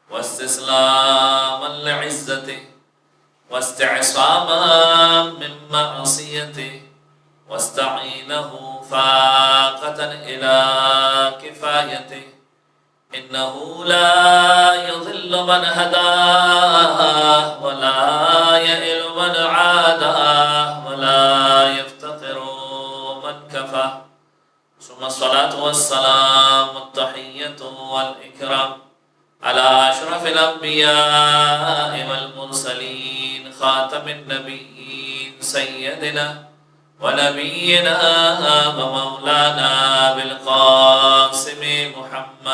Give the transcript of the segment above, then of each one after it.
واستسلاما لعزته واستعصاما من معصيته واستعينه فاقة إلى كفايته إنه لا يضل من هداه ولا يئل من عاداه ولا يفتقر من كفاه ثم الصلاة والسلام التحية والإكرام على أشرف الأنبياء والمرسلين خاتم النبيين سيدنا ونبينا ومولانا بالقاسم محمد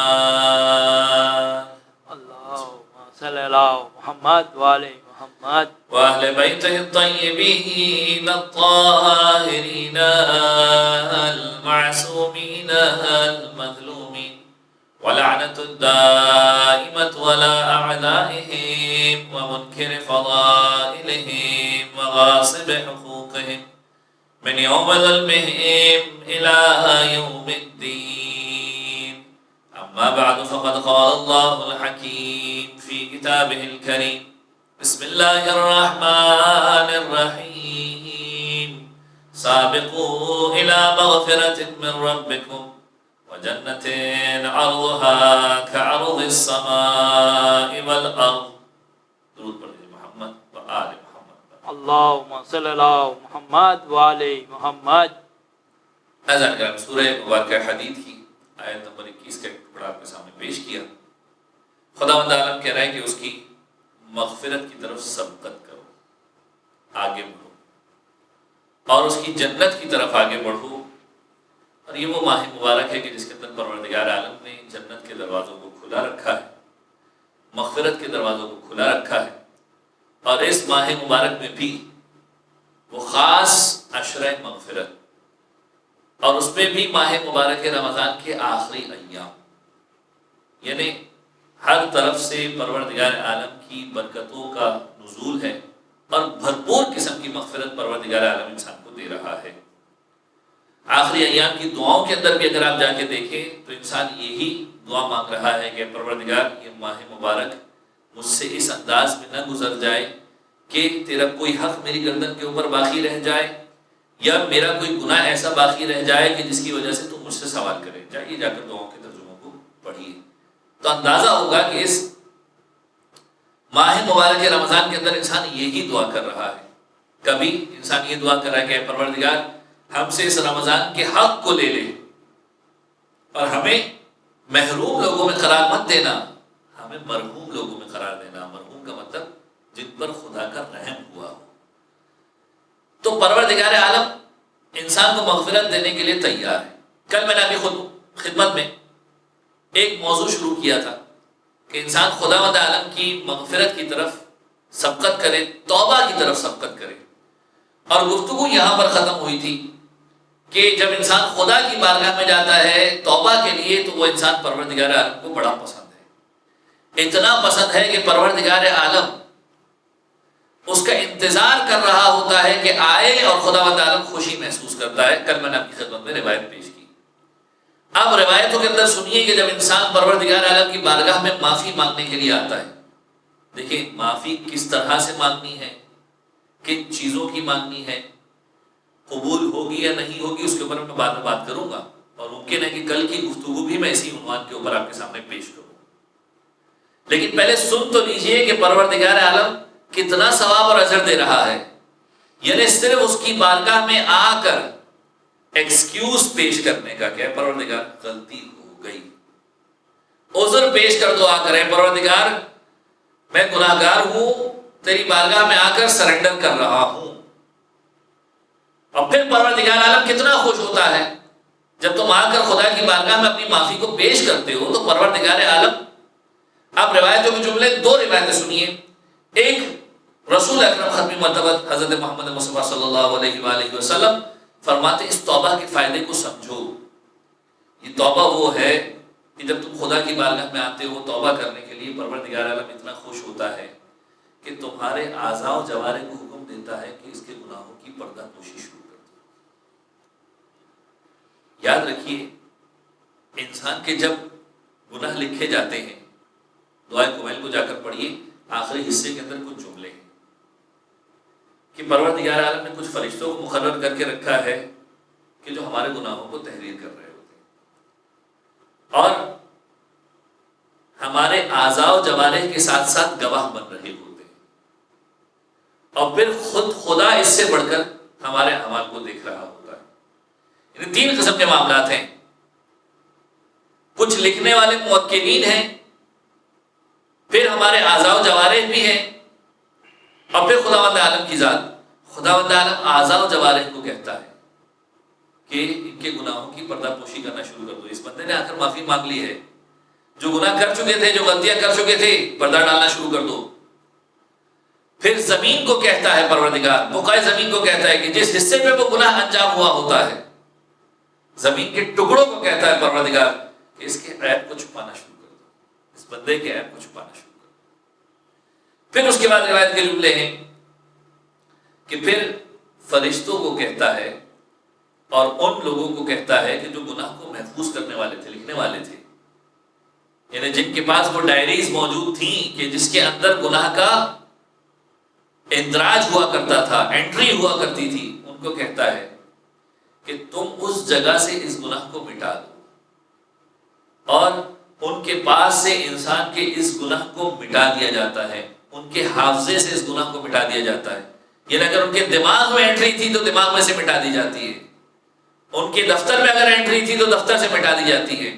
اللهم صل على محمد وآل محمد وأهل بيته الطيبين الطاهرين المعصومين المظلومين ولعنة الدائمة على أعدائهم ومنكر فضائلهم وغاصب حقوقهم من يوم ظلمهم إلى يوم الدين. أما بعد فقد قال الله الحكيم في كتابه الكريم: بسم الله الرحمن الرحيم. سابقوا إلى مغفرة من ربكم وجنة عرضها كعرض السماء والأرض. درود پر محمد و آل محمد. اللهم صل على محمد وآل محمد. اذان کرام سورہ مبارکہ حدید کی آیت نمبر 21 کا ایک ٹکڑا آپ کے سامنے پیش کیا. خداوند عالم کہہ رہا ہے کہ اس کی مغفرت کی طرف سبقت کرو، آگے بڑھو، اور اس کی جنت کی طرف آگے بڑھو. اور یہ وہ ماہ مبارک ہے کہ جس کے اندر پروردگار عالم نے جنت کے دروازوں کو کھلا رکھا ہے، مغفرت کے دروازوں کو کھلا رکھا ہے. اور اس ماہ مبارک میں بھی وہ خاص عشرہ مغفرت، اور اس میں بھی ماہ مبارک رمضان کے آخری ایام، یعنی ہر طرف سے پروردگار عالم کی برکتوں کا نزول ہے اور بھرپور قسم کی مغفرت پروردگار عالم انسان کو دے رہا ہے. آخری ایام کی دعاؤں کے اندر بھی اگر آپ جا کے دیکھیں تو انسان یہی دعا مانگ رہا ہے کہ پروردگار یہ ماہ مبارک مجھ سے اس انداز میں نہ گزر جائے کہ تیرا کوئی حق میری گردن کے اوپر باقی رہ جائے، یا میرا کوئی گناہ ایسا باقی رہ جائے کہ جس کی وجہ سے تم مجھ سے سوال کرے. جائیے جا کر دعاؤں کے ترجموں کو پڑھیے تو اندازہ ہوگا کہ اس ماہ مبارک رمضان کے اندر انسان یہی دعا کر رہا ہے. کبھی انسان یہ دعا کر رہا ہے کہ اے پروردگار ہم سے اس رمضان کے حق کو لے لے اور ہمیں محروم لوگوں میں قرار مت دینا، ہمیں مرحوم لوگوں میں قرار دینا. مرحوم کا مطلب جن پر خدا کا رحم ہوا ہو. تو پروردگار عالم انسان کو مغفرت دینے کے لیے تیار ہے. کل میں نے اپنی خدمت میں ایک موضوع شروع کیا تھا کہ انسان خداوند عالم کی مغفرت کی طرف سبقت کرے، توبہ کی طرف سبقت کرے. اور گفتگو یہاں پر ختم ہوئی تھی کہ جب انسان خدا کی بارگاہ میں جاتا ہے توبہ کے لیے تو وہ انسان پروردگار عالم کو بڑا پسند ہے. اتنا پسند ہے کہ پروردگار عالم اس کا انتظار کر رہا ہوتا ہے کہ آئے اور خداوند عالم خوشی محسوس کرتا ہے. کل میں نے آپ کی خدمت میں روایت پیش کی. اب روایتوں کے اندر سنیے کہ جب انسان پروردگار عالم کی بارگاہ میں معافی مانگنے کے لیے آتا ہے، دیکھیں معافی کس طرح سے مانگنی ہے، کن چیزوں کی مانگنی ہے، قبول ہوگی یا نہیں ہوگی اس کے اوپر میں بعد میں بات کروں گا، اور ممکن ہے کہ کل کی گفتگو بھی میں اسی عنوان کے اوپر آپ کے سامنے پیش کروں. لیکن پہلے سن تو لیجئے کہ پروردگار عالم کتنا ثواب اور اجر دے رہا ہے. یعنی صرف اس کی بارگاہ میں آ کر ایکسکیوز پیش کرنے کا کہ پروردگار غلطی ہو گئی، عذر پیش کر دو آ کر، پروردگار میں گناہگار ہوں، تیری بارگاہ میں آ کر سرنڈر کر رہا ہوں. اور پھر پروردگار عالم کتنا خوش ہوتا ہے جب تم آ کر خدا کی بارگاہ میں اپنی معافی کو پیش کرتے ہو. تو پروردگار عالم، آپ روایتوں کے جملے دو روایتیں سنیے. ایک رسول اکرم ختم مرتبہ حضرت محمد مصطفیٰ صلی اللہ علیہ وآلہ وسلم فرماتے اس توبہ کے فائدے کو سمجھو. یہ توبہ وہ ہے کہ جب تم خدا کی بارگاہ میں آتے ہو توبہ کرنے کے لیے، پروردگار عالم اتنا خوش ہوتا ہے کہ تمہارے اعضاء و جوارح کو حکم دیتا ہے کہ اس کے گناہوں کی پردہ پوشی شروع کر دو. یاد رکھیے انسان کے جب گناہ لکھے جاتے ہیں دعائے کمیل کو جا کر پڑھیے، آخری حصے کے اندر کچھ جملے ہیں کہ پروردگار عالم نے کچھ فرشتوں کو مقرر کر کے رکھا ہے کہ جو ہمارے گناہوں کو تحریر کر رہے ہوتے ہیں، اور ہمارے اعضاء و جوارح کے ساتھ ساتھ گواہ بن رہے ہوتے ہیں، اور پھر خود خدا اس سے بڑھ کر ہمارے اعمال کو دیکھ رہا ہوتا ہے۔ یعنی 3 قسم کے معاملات ہیں، کچھ لکھنے والے موکلین ہیں، پھر ہمارے اعضاء و جوارح بھی ہیں، اور پھر خداوند عالم کی ذات۔ خداوند عالم اعضاء و جوارح کو کہتا ہے کہ ان کے گناہوں کی پردہ پوشی کرنا شروع کر دو۔ اس بندے نے آ کر معافی مانگ لی ہے، جو گناہ کر چکے تھے، جو غلطیاں کر چکے تھے، پردہ ڈالنا شروع کر دو۔ پھر زمین کو کہتا ہے پروردگار، بقائے زمین کو کہتا ہے کہ جس حصے میں وہ گناہ انجام ہوا ہوتا ہے، زمین کے ٹکڑوں کو کہتا ہے پروردگار کہ اس کے عیب کو چھپانا شروع کر دو، اس بندے کے عیب کو چھپانا شروع کر دو۔ پھر اس کے بعد روایت کے جملے ہیں کہ پھر فرشتوں کو کہتا ہے اور ان لوگوں کو کہتا ہے کہ جو گناہ کو محفوظ کرنے والے تھے، لکھنے والے تھے، یعنی جن کے پاس وہ ڈائریز موجود تھیں کہ جس کے اندر گناہ کا اندراج ہوا کرتا تھا، انٹری ہوا کرتی تھی، ان کو کہتا ہے کہ تم اس جگہ سے اس گناہ کو مٹا دو، اور ان کے پاس سے انسان کے اس گناہ کو مٹا دیا جاتا ہے، ان کے حافظے سے اس گناہ کو مٹا دیا جاتا ہے۔ یعنی اگر ان کے دماغ میں انٹری تھی تو دماغ میں سے مٹا دی جاتی ہے، ان کے دفتر میں اگر انٹری تھی تو دفتر سے مٹا دی جاتی ہے۔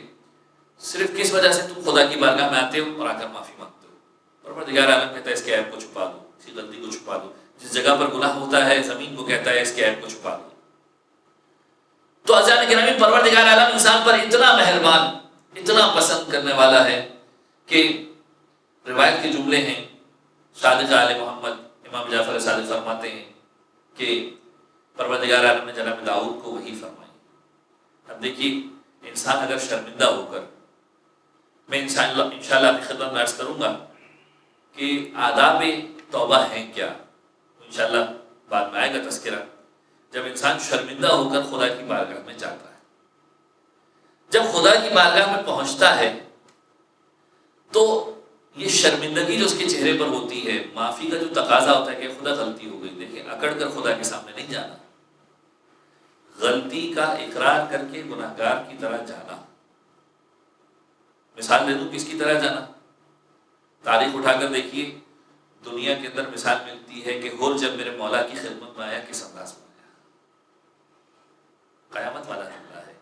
صرف کس وجہ سے تم خدا کی بارگاہ میں آتے ہو اور آ کر معافی مانگتے ہو۔ پروردگار عالم کہتا ہے اس کے عیب کو چھپا دو، اس کی غلطی کو چھپا دو۔ جس جگہ پر گناہ ہوتا ہے زمین کو کہتا ہے اس کے عیب کو چھپا دو۔ تو عزیزان گرامی، پروردگار عالم انسان پر اتنا مہربان، اتنا پسند کرنے والا ہے کہ روایت کے جملے ہیں، صادق آل محمد امام جعفر صادق فرماتے ہیں کہ پروردگار عالم نے جناب داؤد کو وحی فرمائی۔ اب دیکھیے، انسان اگر شرمندہ ہو کر، میں انشاءاللہ اپنی خدمت میں عرض کروں گا کہ آداب توبہ ہیں کیا، انشاءاللہ بعد میں آئے گا تذکرہ۔ جب انسان شرمندہ ہو کر خدا کی بارگاہ میں جاتا ہے، جب خدا کی بارگاہ میں پہنچتا ہے، تو یہ شرمندگی جو اس کے چہرے پر ہوتی ہے، معافی کا جو تقاضا ہوتا ہے کہ خدا غلطی ہو گئی، دیکھیں اکڑ کر خدا کے سامنے نہیں جانا، غلطی کا اقرار کر کے گناہگار کی طرح جانا۔ مثال دے دوں کس کی طرح جانا؟ تاریخ اٹھا کر دیکھیے، دنیا کے اندر مثال ملتی ہے کہ ہور جب میرے مولا کی خدمت میں آیا کس انداز میں آیا، قیامت والا جملہ ہے۔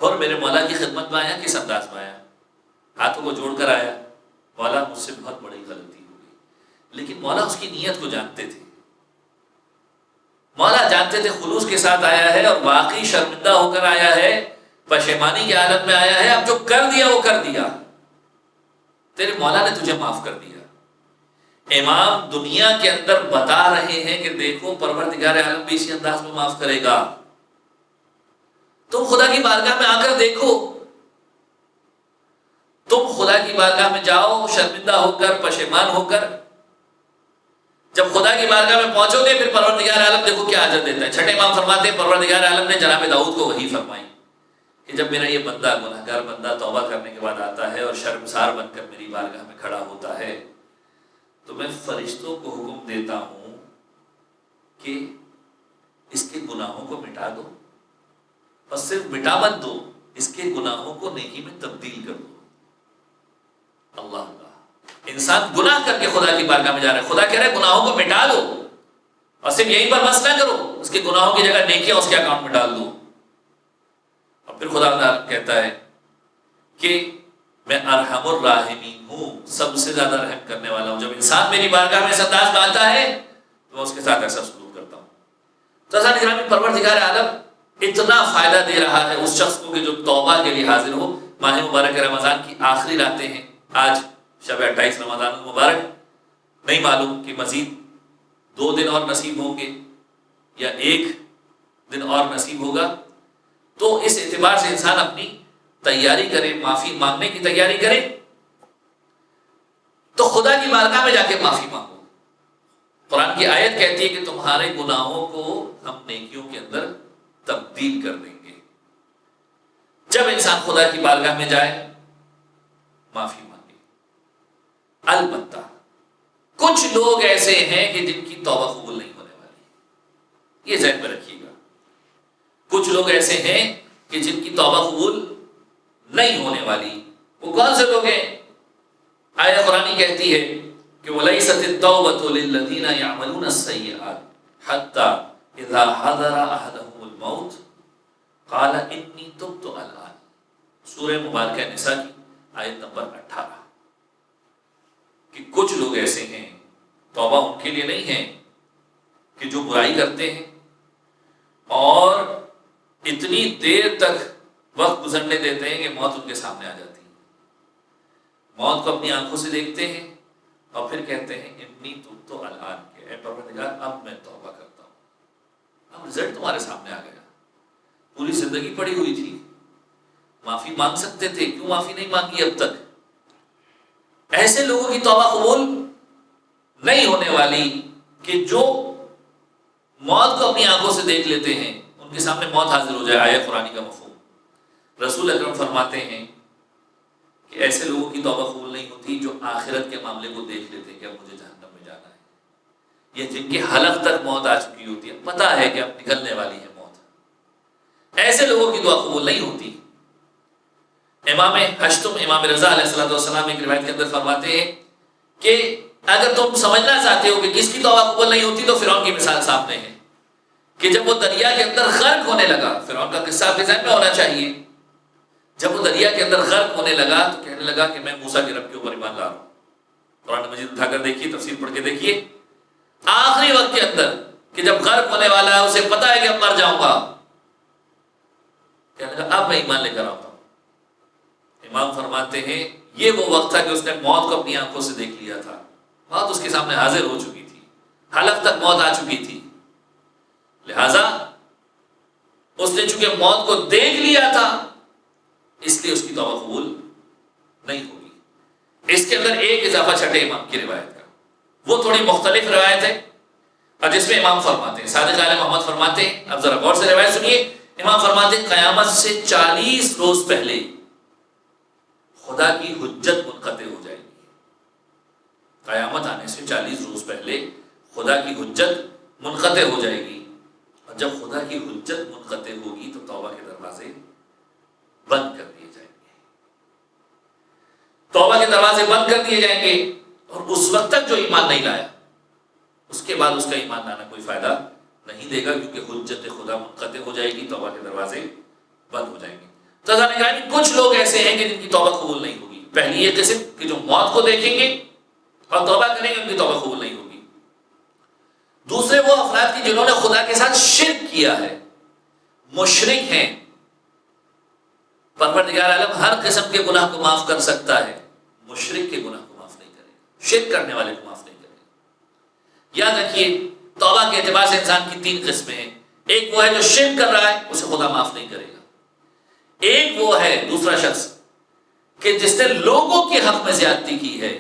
ہور میرے مولا کی خدمت میں آیا کس انداز میں آیا؟ ہاتھوں کو جوڑ کر آیا، مولا مجھ سے بہت بڑی غلطی ہو گئی، لیکن مولا اس کی نیت کو جانتے تھے، مولا جانتے تھے خلوص کے ساتھ آیا ہے اور واقعی شرمندہ ہو کر آیا ہے، پشیمانی کی حالت میں آیا ہے، اب جو کر دیا وہ کر دیا، تیرے مولا نے تجھے معاف کر دیا۔ امام دنیا کے اندر بتا رہے ہیں کہ دیکھو پروردگار عالم بھی اسی انداز میں معاف کرے گا، تم خدا کی بارگاہ میں آ کر دیکھو، تم خدا کی بارگاہ میں جاؤ شرمندہ ہو کر، پشیمان ہو کر، جب خدا کی بارگاہ میں پہنچو گے پھر پروردگار عالم دیکھو کیا اجر دیتا ہے۔ چھٹے امام فرماتے ہیں پروردگار عالم نے جناب داؤد کو وحی فرمائی کہ جب میرا یہ بندہ، گنہگار بندہ توبہ کرنے کے بعد آتا ہے اور شرمسار بن کر میری بارگاہ میں کھڑا ہوتا ہے، تو میں فرشتوں کو حکم دیتا ہوں کہ اس کے گناہوں کو مٹا دو، اور صرف مٹا مت دو، اس کے گناہوں کو نیکی میں تبدیل کر دو۔ اللہ اللہ، انسان گناہ کر کے خدا کی بارگاہ میں جا رہا ہے، خدا کہہ رہا ہے گناہوں کو مٹا دو، اور صرف یہیں پر بس نہ کرو، اس کے گناہوں کی جگہ نیکیاں اس کے اکاؤنٹ میں ڈال دو۔ اور پھر خدا تعالیٰ کہتا ہے کہ میں ارحم الراحمین ہوں، سب سے زیادہ رحم کرنے والا ہوں۔ جب انسان میری بارگاہ میں اس انداز میں آتا ہے تو میں اس کے ساتھ ایسا سلوک کرتا ہوں۔ تو عزیزان گرامی، پروردگار عالم اتنا فائدہ دے رہا ہے اس شخص کو کہ جو توبہ کے لیے حاضر ہو۔ ماہ مبارک رمضان کی آخری راتیں ہیں، آج شب 28 رمضان المبارک، نہیں معلوم کہ مزید 2 دن اور نصیب ہوں گے یا 1 دن اور نصیب ہوگا، تو اس اعتبار سے انسان اپنی تیاری کرے، معافی مانگنے کی تیاری کرے، تو خدا کی بارگاہ میں جا کے معافی مانگو۔ قرآن کی آیت کہتی ہے کہ تمہارے گناہوں کو ہم نیکیوں کے اندر تبدیل کر دیں گے۔ جب انسان خدا کی بارگاہ میں جائے، معافی مانگے، البتہ کچھ لوگ ایسے ہیں کہ جن کی توبہ قبول نہیں ہونے والی، یہ ذہن میں رکھیے گا. کچھ لوگ ایسے ہیں کہ جن کی توبہ قبول نہیں ہونے والی. وہ کون سے لوگ ہیں؟ آیت قرآنی کہتی ہے کہ وَلَيْسَتِ التَّوْبَةُ لِلَّذِينَ يَعْمَلُونَ السَّيِّئَاتِ حَتَّى إِذَا حَضَرَ أَحَدَهُمُ الْمَوْتُ قَالَ إِنِّي تُبْتُ الْآنَ. سورہ مبارکہ نساء کی آیت نمبر 18. کہ کچھ لوگ ایسے ہیں توبہ ان کے لیے نہیں ہے کہ جو برائی کرتے ہیں اور اتنی دیر تک وقت گزرنے دیتے ہیں کہ موت ان کے سامنے آ جاتی ہے، موت کو اپنی آنکھوں سے دیکھتے ہیں اور پھر کہتے ہیں انی تبت الآن، کہ اے پروردگار اب میں توبہ کرتا ہوں. اب رزلٹ تمہارے سامنے آ گیا، پوری زندگی پڑی ہوئی تھی، معافی مانگ سکتے تھے، کیوں معافی نہیں مانگی اب تک؟ ایسے لوگوں کی توبہ قبول نہیں ہونے والی کہ جو موت کو اپنی آنکھوں سے دیکھ لیتے ہیں، ان کے سامنے موت حاضر ہو جائے. آیت قرآنی کا مفہوم. رسول اکرم فرماتے ہیں کہ ایسے لوگوں کی توبہ قبول نہیں ہوتی جو آخرت کے معاملے کو دیکھ لیتے ہیں کہ اب مجھے جہنم میں جانا ہے، یا جن کے حلق تک موت آ چکی ہوتی ہے، پتہ ہے کہ اب نکلنے والی ہے موت. ایسے لوگوں کی دعا قبول نہیں ہوتی. امام حشتم امام رضا علیہ السلام ایک روایت کے اندر فرماتے ہیں کہ اگر تم سمجھنا چاہتے ہو کہ کس کی توبہ قبول نہیں ہوتی تو فرعون کی مثال سامنے ہے کہ جب وہ دریا کے اندر غرق ہونے لگا، فرعون کا قصہ آپ کے ذہن میں ہونا چاہیے. جب وہ دریا کے اندر غرق ہونے لگا تو کہنے لگا کہ میں موسیٰ کے رب کے اوپر ایمان لا رہا ہوں. قرآن مجید اٹھا کر دیکھیے، تفسیر پڑھ کے دیکھیے. آخری وقت کے اندر کہ جب غرق ہونے والا ہے، اسے پتا ہے کہ اب مر جاؤں گا، کہنے لگا اب میں ایمان لے کر آتا ہوں. امام فرماتے ہیں یہ وہ وقت تھا کہ اس نے موت کو اپنی آنکھوں سے دیکھ لیا تھا. موت اس کے سامنے حاضر ہو چکی تھی، حلق تک موت آ چکی تھی. لہذا اس نے چونکہ موت کو دیکھ لیا تھا اس لیے اس کی توبہ قبول نہیں ہوگی. اس کے اندر ایک اضافہ چھٹے امام کی روایت کا، وہ تھوڑی مختلف روایت ہے اور جس میں امام فرماتے ہیں، صادق عالم محمد فرماتے ہیں، اب ذرا غور سے روایت سنیے. امام فرماتے ہیں قیامت سے 40 روز پہلے خدا کی حجت منقطع ہو جائے گی. قیامت آنے سے 40 روز پہلے خدا کی حجت منقطع ہو جائے گی، اور جب خدا کی حجت منقطع ہوگی تو توبہ کے دروازے بند کر دیے جائیں گے. توبہ کے دروازے بند کر دیے جائیں گے، اور اس وقت تک جو ایمان نہیں لایا اس کے بعد اس کا ایمان لانا کوئی فائدہ نہیں دے گا، کیونکہ حجت خدا منقطع ہو جائے گی، توبہ کے دروازے بند ہو جائیں گے. تو کچھ لوگ ایسے ہیں کہ جن کی توبہ قبول نہیں ہوگی. پہلی یہ قسم کہ جو موت کو دیکھیں گے اور توبہ کریں گے، ان کی توبہ قبول نہیں ہوگی. دوسرے وہ افراد کی جنہوں نے خدا کے ساتھ شرک کیا ہے، مشرک ہیں. پروردگار عالم ہر قسم کے گناہ کو معاف کر سکتا ہے، مشرک کے گناہ کو معاف نہیں کرے گا، شرک کرنے والے کو معاف نہیں کرے گا. یاد رکھیے توبہ کے اعتبار سے انسان کی 3 قسمیں ہیں. ایک وہ ہے جو شرک کر رہا ہے، اسے خدا معاف نہیں کرے گا. ایک وہ ہے دوسرا شخص کہ جس نے لوگوں کے حق میں زیادتی کی ہے،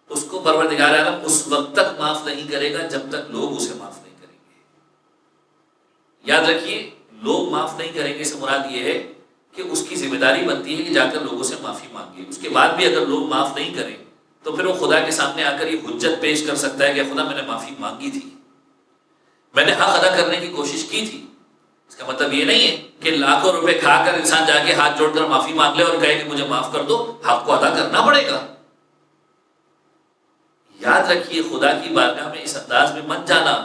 اس کو پروردگار عالم اس وقت تک معاف نہیں کرے گا جب تک لوگ اسے معاف نہیں کریں گے. یاد رکھیے لوگ معاف نہیں کریں گے سے مراد یہ ہے کہ اس کی ذمہ داری بنتی ہے کہ جا کر لوگوں سے معافی مانگے. اس کے بعد بھی اگر لوگ معاف نہیں کریں تو پھر وہ خدا کے سامنے آ کر یہ حجت پیش کر سکتا ہے کہ خدا میں نے معافی مانگی تھی، میں نے حق ادا کرنے کی کوشش کی تھی. اس کا مطلب یہ نہیں ہے کہ لاکھوں روپے کھا کر انسان جا کے ہاتھ جوڑ کر معافی مانگ لے اور کہے کہ مجھے معاف کر دو. حق کو ادا کرنا پڑے گا. یاد رکھیے خدا کی بارگاہ میں اس انداز میں مت جانا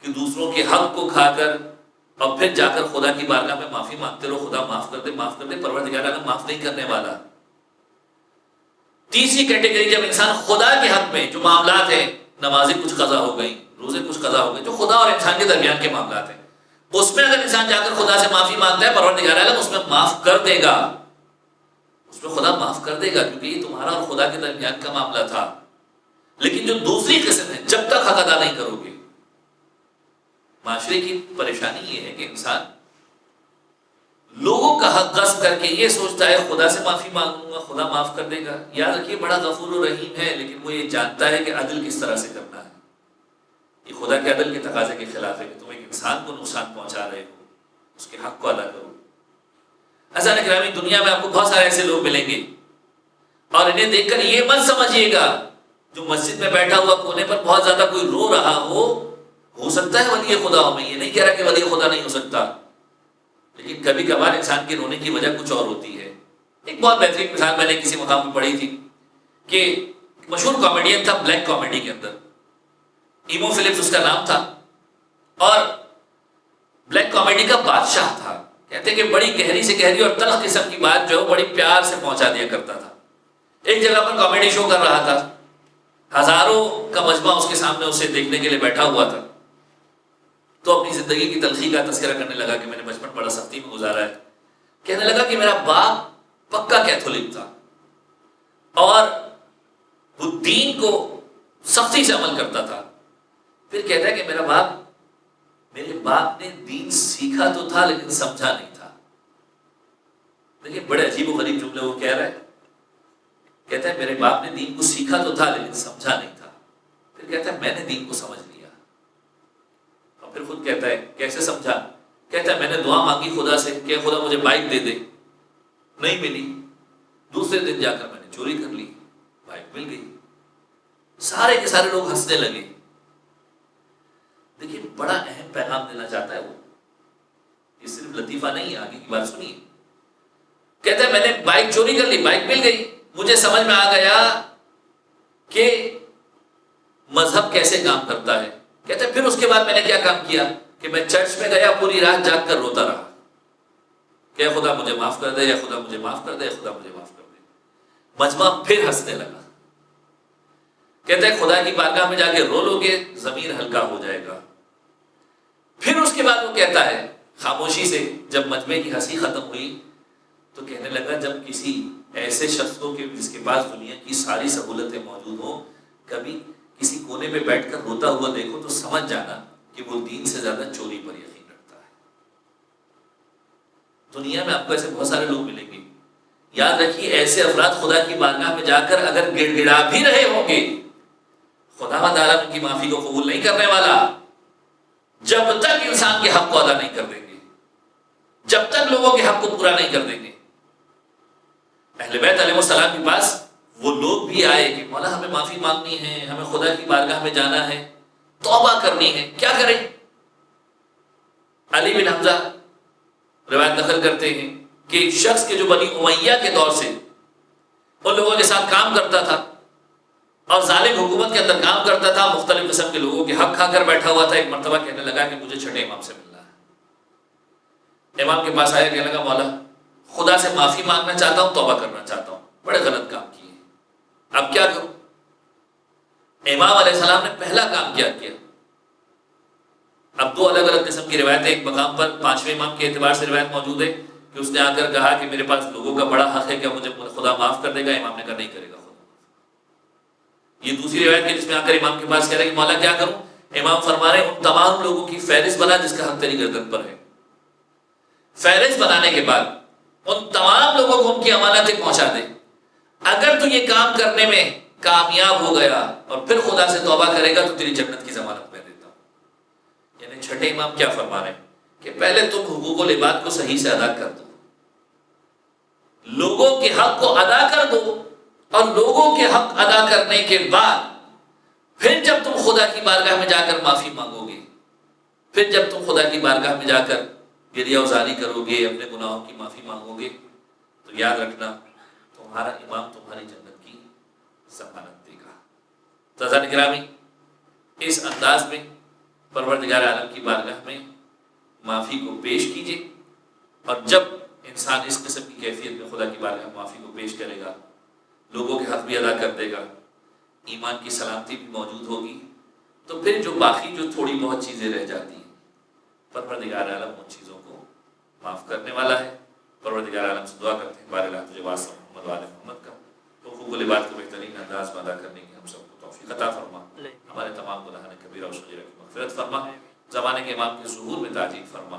کہ دوسروں کے حق کو کھا کر اور پھر جا کر خدا کی بارگاہ میں معافی مانگتے رہو، خدا معاف کر دے معاف کر دے. پروردگار عالم معاف نہیں کرنے والا. تیسری کیٹیگری جب انسان خدا کے حق میں جو معاملات ہیں، نمازیں کچھ قضا ہو گئی، روزے کچھ قضا ہو گئے، جو خدا اور انسان کے درمیان کے معاملات ہیں، اس میں اگر انسان جا کر خدا سے معافی مانگتا ہے، پروردگار عالم اس میں معاف کر دے گا، اس میں خدا معاف کر دے گا، کیونکہ یہ تمہارا اور خدا کے درمیان کا معاملہ تھا. لیکن جو دوسری قسم ہے، جب تک حق ادا نہیں کرو گے، معاشرے کی پریشانی یہ ہے کہ انسان لوگوں کا حق غصب کر کے یہ سوچتا ہے خدا سے معافی مانگوں گا خدا معاف کر دے گا. یاد رکھیے بڑا غفور و رحیم ہے، لیکن وہ یہ جانتا ہے کہ عدل کس طرح سے کرنا ہے. یہ خدا کے عدل کے تقاضے کے خلاف ہے کہ تم ایک انسان کو نقصان پہنچا رہے ہو، اس کے حق کو ادا کرو. عزیزان گرامی، دنیا میں آپ کو بہت سارے ایسے لوگ ملیں گے اور انہیں دیکھ کر یہ مت سمجھیے گا جو مسجد میں بیٹھا ہوا کونے پر بہت زیادہ کوئی رو رہا ہو سکتا ہے ولی خدا ہو. میں یہ نہیں کہہ رہا کہ ولی خدا نہیں ہو سکتا، لیکن کبھی کبھار انسان کے رونے کی وجہ کچھ اور ہوتی ہے. ایک بہت بہترین مثال میں نے کسی مقام میں پڑھی تھی کہ مشہور کامیڈین تھا بلیک کامیڈی کے اندر، ایمو فلپس اس کا نام تھا، اور بلیک کامیڈی کا بادشاہ تھا. کہتے کہ بڑی گہری سے گہری اور تلخ قسم کی بات جو ہے بڑی پیار سے پہنچا دیا کرتا تھا. ایک جگہ پر کامیڈی شو کر رہا تھا، ہزاروں کا مجمع اس کے سامنے اسے دیکھنے کے لیے بیٹھا ہوا تھا. تو اپنی زندگی کی تلخی کا تذکرہ کرنے لگا کہ میں نے بچپن بڑا سختی میں گزارا ہے. کہنے لگا کہ میرا باپ پکا کیتھولک تھا اور وہ دین کو سختی سے عمل کرتا تھا. پھر کہتا ہے کہ میرے باپ نے دین سیکھا تو تھا لیکن سمجھا نہیں تھا. دیکھیں بڑے عجیب و غریب جملے وہ کہہ رہا ہے. کہتا ہے میرے باپ نے دین کو سیکھا تو تھا لیکن سمجھا نہیں تھا. پھر کہتا ہے میں نے دین کو سمجھ لیا. اور پھر خود کہتا ہے کیسے سمجھا؟ کہتا ہے میں نے دعا مانگی خدا سے کہ خدا مجھے بائک دے دے، نہیں ملی. دوسرے دن جا کر میں نے چوری کر لی، بائک مل گئی. سارے کے سارے لوگ ہنسنے لگے. دیکھیے بڑا اہم پیغام دینا چاہتا ہے وہ. یہ صرف لطیفہ نہیں ہے، آگے کی بات سنیے. کہتا ہے میں نے بائک چوری کر لی، بائک مل گئی. مجھے سمجھ میں آ گیا کہ مذہب کیسے کام کرتا ہے. کہتا ہے پھر اس کے بعد میں نے کیا کام کیا کہ میں چرچ میں گیا، پوری رات جاگ کر روتا رہا کہ خدا مجھے معاف کر دے، یا خدا مجھے معاف کر دے، خدا مجھے معاف کر دے. مجمع پھر ہنسنے لگا. کہتا ہے خدا کی بارگاہ میں جا کے رو لو گے ضمیر ہلکا ہو جائے گا. پھر اس کے بعد وہ کہتا ہے خاموشی سے جب مجمع کی ہنسی ختم ہوئی تو کہنے لگا جب کسی ایسے شخص کو کہ جس کے پاس دنیا کی ساری سہولتیں موجود ہوں کبھی کسی کونے پہ بیٹھ کر روتا ہوا دیکھو تو سمجھ جانا کہ وہ دین سے زیادہ چوری پر یقین رکھتا ہے. دنیا میں آپ کو ایسے بہت سارے لوگ ملیں گے. یاد رکھیے ایسے افراد خدا کی بارگاہ میں جا کر اگر گڑ گڑا بھی رہے ہوں گے خدا تعالیٰ ان کی معافی کو قبول نہیں کرنے والا جب تک انسان کے حق کو ادا نہیں کر دیں گے، جب تک لوگوں کے حق کو پورا نہیں کر دیں گے. اہل بیت علیہ السلام کے پاس وہ لوگ بھی آئے کہ مولا ہمیں معافی مانگنی ہے، ہمیں خدا کی بارگاہ میں جانا ہے، توبہ کرنی ہے، کیا کریں؟ علی بن حمزہ روایت نقل کرتے ہیں کہ ایک شخص کے جو بنی امیہ کے دور سے ان لوگوں کے ساتھ کام کرتا تھا اور ظالم حکومت کے اندر کام کرتا تھا، مختلف قسم کے لوگوں کے حق کھا کر بیٹھا ہوا تھا. ایک مرتبہ کہنے لگا کہ مجھے چھٹے امام سے ملنا ہے. امام کے پاس آیا، کہنے لگا مولا خدا سے معافی مانگنا چاہتا ہوں، توبہ کرنا چاہتا ہوں، بڑے غلط کام کیے، اب کیا کروں؟ امام علیہ السلام نے پہلا کام کیا کیا. اب دو الگ الگ قسم کی روایتیں ایک مقام پر 5ویں امام کے اعتبار سے روایت موجود ہے کہ اس نے آ کر کہا کہ میرے پاس لوگوں کا بڑا حق ہے، کیا مجھے خدا معاف کر دے گا؟ امام نے کہا نہیں کرے گا خدا. یہ دوسری روایت ہے جس میں آ کر امام کے پاس کہہ رہے کہ مولا کیا کروں؟ امام فرما رہے ان تمام لوگوں کی فہرست بنا جس کا حق تیری گردن پر ہے. فہرست بنانے کے بعد ان تمام لوگوں کو ان کی امانتیں پہنچا دے. اگر تو یہ کام کرنے میں کامیاب ہو گیا اور پھر خدا سے توبہ کرے گا تو تیری جنت کی ضمانت میں دیتا ہوں. یعنی چھٹے امام کیا فرما رہے ہیں کہ پہلے تم حقوق العباد کو صحیح سے ادا کر دو، لوگوں کے حق کو ادا کر دو، اور لوگوں کے حق ادا کرنے کے بعد پھر جب تم خدا کی بارگاہ میں جا کر معافی مانگو گے، پھر جب تم خدا کی بارگاہ میں جا کر گریہ وزاری کرو گے، اپنے گناہوں کی معافی مانگو گے، تو یاد رکھنا تمہارا امام تمہاری جنت کی ضمانت دے گا. تعزیٰ گرامی، اس انداز میں پروردگار عالم کی بارگاہ میں معافی کو پیش کیجیے، اور جب انسان اس قسم کی کیفیت میں خدا کی بارگاہ میں معافی کو پیش کرے گا، لوگوں کے حق بھی ادا کر دے گا، ایمان کی سلامتی بھی موجود ہوگی، تو پھر جو باقی جو تھوڑی بہت چیزیں رہ جاتی ہیں پروردگار عالم ان چیزوں کو معاف کرنے والا ہے. پروردگار عالم سے دعا کرتے ہیں بارے اللہ تجھے واسطہ محمد و آل محمد کا حقوق العباد کو بہترین انداز میں ادا کرنے کی ہم سب کو توفیق عطا فرما. ہمارے تمام گناہان کبیرہ و صغیرہ کی مغفرت فرما. زمانے کے امام کے ظہور میں تاجیل فرما.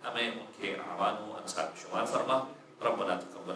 ہمیں ان کے اعوان و انصار میں شمار فرما. ربنا تقبل